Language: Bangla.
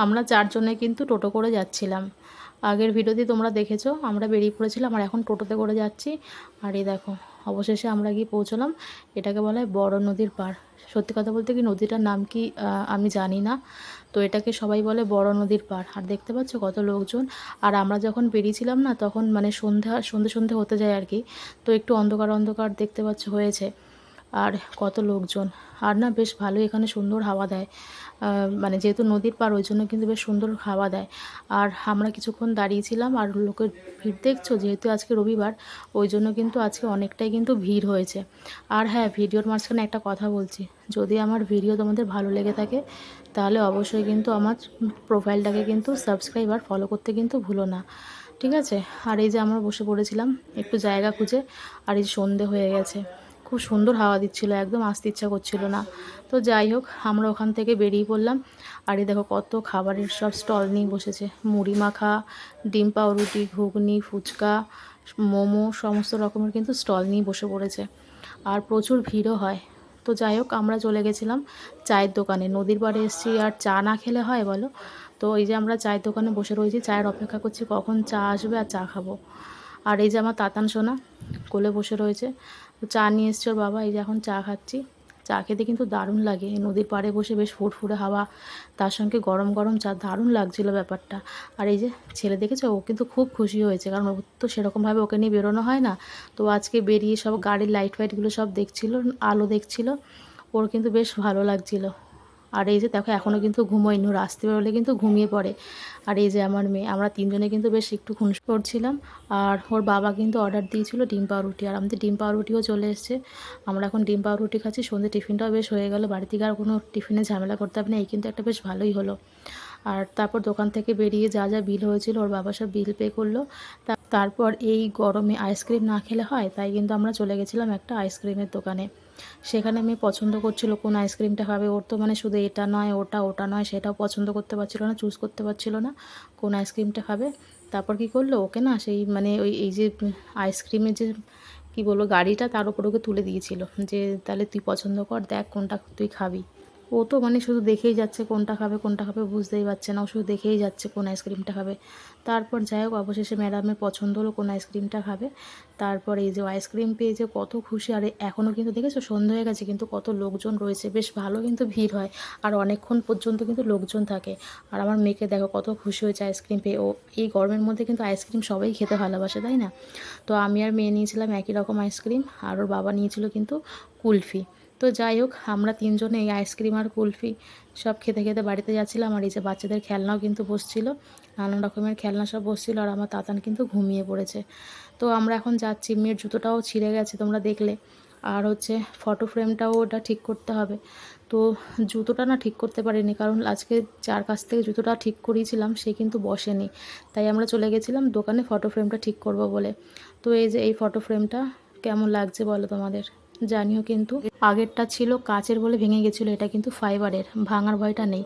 আমরা চারজনে কিন্তু টোটো করে যাচ্ছিলাম। আগের ভিডিওতে তোমরা দেখেছো আমরা বেরিয়ে পড়েছিলাম, আর এখন টোটোতে করে যাচ্ছি। আর এই দেখো অবশেষে আমরা গিয়ে পৌঁছলাম। এটাকে বলা হয় বড় নদীর পাড়। সত্যি কথা বলতে কি নদীটার নাম কি আমি জানি না, তো এটাকে সবাই বলে বড় নদীর পাড়। আর দেখতে পাচ্ছ কত লোকজন। আর আমরা যখন বেরিয়েছিলাম না তখন মানে সন্ধে সন্ধে হতে যায় আর কি, তো একটু অন্ধকার অন্ধকার দেখতে পাচ্ছ হয়েছে। আর কত লোকজন। আর না বেশ ভালোই এখানে সুন্দর হাওয়া দেয়। মানে যেহেতু নদীর পাড় ওই জন্য কিন্তু বেশ সুন্দর হাওয়া দেয়। আর আমরা কিছুক্ষণ দাঁড়িয়েছিলাম, আর লোকের ভিড় দেখছো, যেহেতু আজকে রবিবার ওই জন্য কিন্তু আজকে অনেকটাই কিন্তু ভিড় হয়েছে। আর হ্যাঁ, ভিডিওর মাঝখানে একটা কথা বলছি, যদি আমার ভিডিও তোমাদের ভালো লেগে থাকে তাহলে অবশ্যই কিন্তু আমার প্রোফাইলটাকে কিন্তু সাবস্ক্রাইব আর ফলো করতে কিন্তু ভুলো না, ঠিক আছে? আর এই যে আমরা বসে পড়েছিলাম একটু জায়গা খুঁজে, আর এই সন্ধে হয়ে গেছে। খুব সুন্দর হাওয়া দিচ্ছিল, একদম আসতে ইচ্ছা করছিল না। তো যাই হোক আমরা ওখান থেকে বেরিয়ে পড়লাম। আর এই দেখো কত খাবারের সব স্টল নিয়ে বসেছে, মুড়ি মাখা, ডিম পাউরুটি, ঘুগনি, ফুচকা, মোমো, সমস্ত রকমের কিন্তু স্টল নিয়ে বসে পড়েছে। আর প্রচুর ভিড়ও হয়। তো যাই হোক আমরা চলে গেছিলাম চায়ের দোকানে। নদীর পাড়ে এসেছি আর চা না খেলে হয় বলো? তো এই যে আমরা চায়ের দোকানে বসে রয়েছি, চায়ের অপেক্ষা করছি কখন চা আসবে আর চা খাবো। আর এই যে আমার তাতান সোনা কোলে বসে রয়েছে, তো চা নিয়ে এসছে ওর বাবা, এই যে এখন চা খাচ্ছি। চা খেতে কিন্তু দারুণ লাগে, নদীর পাড়ে বসে বেশ ফুরফুরে হাওয়া, তার সঙ্গে গরম গরম চা, দারুণ লাগছিলো ব্যাপারটা। আর এই যে ছেলে দেখেছো, ও কিন্তু খুব খুশি হয়েছে, কারণ ও তো সেরকমভাবে ওকে নিয়ে বেরোনো হয় না। তো আজকে বেরিয়ে সব গাড়ির লাইট ফাইটগুলো সব দেখছিল, আলো দেখছিল, ওর কিন্তু বেশ ভালো লাগছিল। আর এই যে দেখো এখনও কিন্তু ঘুমোয়নি, ওর আসতে বেরোলে কিন্তু ঘুমিয়ে পড়ে। আর এই যে আমার মেয়ে, আমরা তিনজনে কিন্তু বেশ একটু খুনস করছিলাম। আর ওর বাবা কিন্তু অর্ডার দিয়েছিল ডিম পাউরুটি, আর আমাদের ডিম পাউরুটিও চলে এসছে। আমরা এখন ডিম পাউরুটি খাচ্ছি, সন্ধ্যে টিফিনটাও বেশ হয়ে গেল, বাড়ি থেকে আর কোনো টিফিনে ঝামেলা করতে হবে না, এই কিন্তু একটা বেশ ভালোই হলো। আর তারপর দোকান থেকে বেরিয়ে যা যা বিল হয়েছিল ওর বাবা সব বিল পে করলো। তারপর এই গরমে আইসক্রিম না খেলে হয়, তাই কিন্তু আমরা চলে গেছিলাম একটা আইসক্রিমের দোকানে। সেখানে মেয়ে পছন্দ করছিল কোন আইসক্রিমটা খাবে, ওর তো মানে শুধু এটা নয় ওটা, ওটা নয় সেটাও পছন্দ করতে পারছিল না, চুজ করতে পারছিল না কোন আইসক্রিমটা খাবে। তারপর কি করলো, ওকে না সেই মানে এই যে আইসক্রিমের যে কি বলবো গাড়িটা, তার উপর ওকে তুলে দিয়েছিল, যে তাহলে তুই পছন্দ কর, দেখ কোনটা তুই খাবি। ও তো মানে শুধু দেখেই যাচ্ছে কোনটা খাবে কোনটা খাবে, বুঝতেই পারছে না, ও শুধু দেখেই যাচ্ছে কোন আইসক্রিমটা খাবে। তারপর যাই হোক অবশেষে ম্যাডামের পছন্দ হলো কোন আইসক্রিমটা খাবে। তারপর এই যে আইসক্রিম পেয়ে যে কত খুশি। আর এখনও কিন্তু দেখেছো সন্ধ্যা হয়ে গেছে কিন্তু কত লোকজন রয়েছে, বেশ ভালো কিন্তু ভিড় হয়, আর অনেকক্ষণ পর্যন্ত কিন্তু লোকজন থাকে। আর আমার মেয়েকে দেখো কত খুশি হয়েছে আইসক্রিম পেয়ে, ও এই গরমের মধ্যে কিন্তু আইসক্রিম সবাই খেতে ভালোবাসে, তাই না? তো আমি আর মেয়ে নিয়েছিলাম একই রকম আইসক্রিম, আর ওর বাবা নিয়েছিল কিন্তু কুলফি। তো যাই হোক আমরা তিনজনে এই আইসক্রিম আর কুলফি সব খেতে খেতে বাড়িতে যাচ্ছিলাম। আর এই যে বাচ্চাদের খেলনাও কিন্তু বসছিল, নানান রকমের খেলনা সব বসছিল, আর আমার তাতান কিন্তু ঘুমিয়ে পড়েছে। তো আমরা এখন যাচ্ছি, মেয়ের জুতোটাও ছিঁড়ে গেছে তোমরা দেখলে। আর হচ্ছে ফটো ফ্রেমটাও ওটা ঠিক করতে হবে। তো জুতোটা না ঠিক করতে পারিনি, কারণ আজকে যার কাছ থেকে জুতোটা ঠিক করিয়েছিলাম সে কিন্তু বসেনি, তাই আমরা চলে গেছিলাম দোকানে ফটো ফ্রেমটা ঠিক করব বলে। তো এই যে এই ফটো ফ্রেমটা কেমন লাগছে বলো তোমাদের, জানিও কিন্তু। আগেরটা ছিল কাচের বলে ভেঙে গেছিলো, এটা কিন্তু ফাইবারের, ভাঙার ভয়টা নেই।